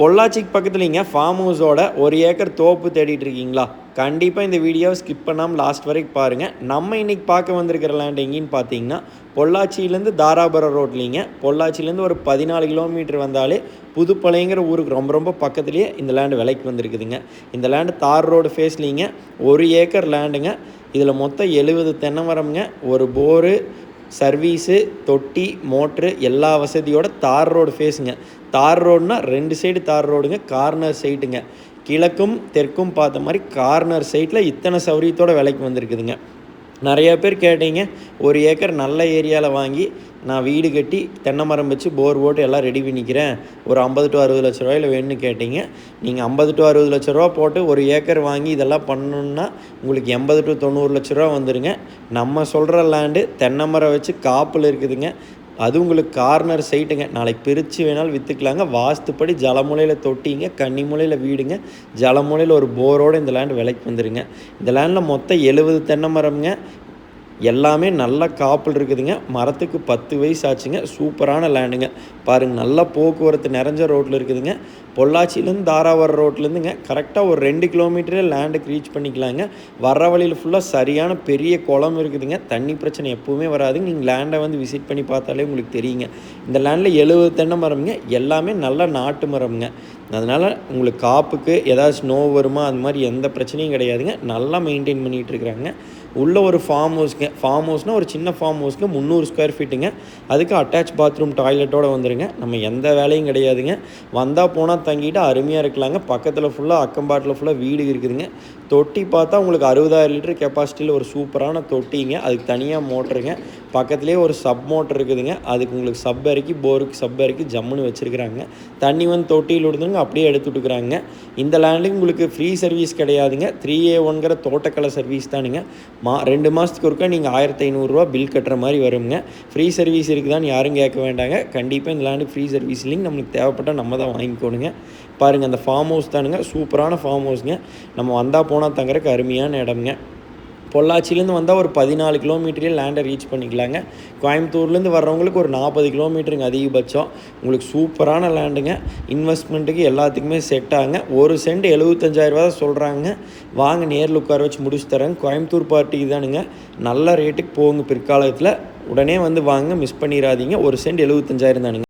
பொள்ளாச்சிக்கு பக்கத்துலிங்க form ஹவுஸோட 1 acre தோப்பு தேடிட்டு இருக்கீங்களா? கண்டிப்பாக இந்த வீடியோவை ஸ்கிப் பண்ணாமல் லாஸ்ட் வரைக்கும் பாருங்கள். நம்ம இன்றைக்கி பார்க்க வந்திருக்கிற லேண்ட் எங்கேன்னு பார்த்தீங்கன்னா, பொள்ளாச்சியிலேருந்து தாராபுரம் ரோட்லிங்க. பொள்ளாச்சியிலேருந்து ஒரு 14 கிலோமீட்டர் வந்தாலே புதுப்பாளையங்கிற ஊருக்கு ரொம்ப ரொம்ப பக்கத்துலேயே இந்த லேண்டு விலைக்கு வந்திருக்குதுங்க. இந்த லேண்டு தார் ரோடு ஃபேஸ்லிங்க, 1 ஏக்கர் லேண்டுங்க. இதில் மொத்தம் 70 தென்னை மரம்ங்க, ஒரு போரு, சர்வீஸு, தொட்டி, மோட்ரு எல்லா வசதியோட தார் ரோடு ஃபேஸுங்க. தார் ரோடுனா 2 சைடு தார் ரோடுங்க, கார்னர் சைட்டுங்க. கிழக்கும் தெற்கும் பார்த்த மாதிரி கார்னர் சைட்டில் இத்தனை சௌரியத்தோடு விலைக்கு வந்திருக்குதுங்க. நிறையா பேர் கேட்டீங்க, 1 ஏக்கர் நல்ல ஏரியாவில் வாங்கி நான் வீடு கட்டி தென்னை மரம் வச்சு போர் போட்டு எல்லாம் ரெடி பண்ணிக்கிறேன், ஒரு 50 to 60 லட்ச ரூபாயில் வேணும்னு கேட்டீங்க. நீங்கள் 50 to 60 லட்ச ரூபா போட்டு 1 ஏக்கர் வாங்கி இதெல்லாம் பண்ணணுன்னா உங்களுக்கு 80 to 90 லட்ச ரூபா வந்துடுங்க. நம்ம சொல்கிற லேண்டு தென்னை மரம் வச்சு காப்பில் இருக்குதுங்க. அது உங்களுக்கு கார்னர் சைட்டுங்க. நாளைக்கு பிரித்து வேணாலும் விற்றுக்கலாங்க. வாஸ்துப்படி ஜலமுலையில் தொட்டிங்க, கன்னிமுலையில் வீடுங்க, ஜலமுலையில் ஒரு போரோடு இந்த லேண்டு விலைக்கு வந்துடுங்க. இந்த லேண்டில் மொத்தம் 70 தென்னை மரம்ங்க. எல்லாமே நல்ல காப்பில் இருக்குதுங்க. மரத்துக்கு 10 வயசு ஆச்சுங்க. சூப்பரான லேண்டுங்க. பாருங்கள், நல்ல போக்குவரத்து நிறைஞ்ச ரோட்டில் இருக்குதுங்க. பொள்ளாச்சியிலேருந்து தாராபுரம் ரோட்லேருந்துங்க கரெக்டாக ஒரு 2 கிலோமீட்டரே லேண்டுக்கு ரீச் பண்ணிக்கலாங்க. வர்ற வழியில் ஃபுல்லாக சரியான பெரிய குளம் இருக்குதுங்க. தண்ணி பிரச்சனை எப்போவுமே வராதுங்க. நீங்கள் லேண்டை வந்து விசிட் பண்ணி பார்த்தாலே உங்களுக்கு தெரியுங்க. இந்த லேண்டில் 70 தென்னை மரம்ங்க. எல்லாமே நல்ல நாட்டு மரம்ங்க. அதனால் உங்களுக்கு காப்புக்கு ஏதாச்சும் நோவு வருமா, அது மாதிரி எந்த பிரச்சனையும் கிடையாதுங்க. நல்லா மெயின்டைன் பண்ணிகிட்டு இருக்கிறாங்க. உள்ள ஒரு ஃபார்ம் ஹவுஸ்ங்க. ஃபார்ம் ஹவுஸ்னால் ஒரு சின்ன ஃபார்ம் ஹவுஸ்க்கு 300 ஸ்கொயர் ஃபீட்டுங்க. அதுக்கு அட்டாச் பாத்ரூம் டாய்லெட்டோடு வந்துடுங்க. நம்ம எந்த வேலையும் கிடையாதுங்க. வந்தால் போனால் தங்கிட்டு அருமையாக இருக்கலாங்க. பக்கத்தில் ஃபுல்லாக அக்கம்பாட்டில் ஃபுல்லாக வீடு இருக்குதுங்க. தொட்டி பார்த்தா உங்களுக்கு 60,000 லிட்டர் கெப்பாசிட்டியில் ஒரு சூப்பரான தொட்டிங்க. அதுக்கு தனியாக மோட்டருங்க. பக்கத்துலேயே ஒரு சப் மோட்டர் இருக்குதுங்க. அதுக்கு உங்களுக்கு சப் இறக்கி போருக்கு சப் இறக்கி ஜம்முன்னு வச்சுருக்குறாங்க. தண்ணி வந்து தொட்டியில் விடுதுங்க, அப்படியே எடுத்து விட்டுக்கிறாங்க. இந்த லேண்டுக்கு உங்களுக்கு ஃப்ரீ சர்வீஸ் கிடையாதுங்க. 3A1ங்கிற தோட்டக்கலை சர்வீஸ் தானுங்க. 2 மாதத்துக்கு ஒருக்கா நீங்கள் 1500 ரூபா பில் கட்டுற மாதிரி வருங்க. ஃப்ரீ சர்வீஸ் இருக்குதான்னு யாரும் கேட்க வேண்டாங்க. கண்டிப்பாக இந்த லேண்டு ஃப்ரீ சர்வீஸ் இல்லைங்க. நம்மளுக்கு தேவைப்பட்டால் நம்ம தான் வாங்கிக்கணுங்க. பாருங்கள், அந்த ஃபார்ம் ஹவுஸ் தானுங்க. சூப்பரான ஃபார்ம் ஹவுஸுங்க. நம்ம வந்தால் போனால் தங்குறதுக்கு அருமையான இடம்ங்க. பொள்ளாச்சிலேருந்து வந்தால் ஒரு 14 கிலோமீட்டரே லேண்டை ரீச் பண்ணிக்கலாங்க. கோயம்புத்தூர்லேருந்து வர்றவங்களுக்கு ஒரு 40 கிலோமீட்டருங்க அதிகபட்சம். உங்களுக்கு சூப்பரான லேண்டுங்க. இன்வெஸ்ட்மெண்ட்டுக்கு எல்லாத்துக்குமே செட் ஆகுங்க. ஒரு சென்ட் 75,000 ரூபா தான் சொல்கிறாங்க. வாங்க, நேரில் உட்கார வச்சு முடிச்சு தரேங்க. கோயம்புத்தூர் பார்ட்டிக்கு தானுங்க. நல்ல ரேட்டுக்கு போகுங்க பிற்காலத்தில். உடனே வந்து வாங்க, மிஸ் பண்ணிடாதீங்க. ஒரு சென்ட் 75,000 தானுங்க.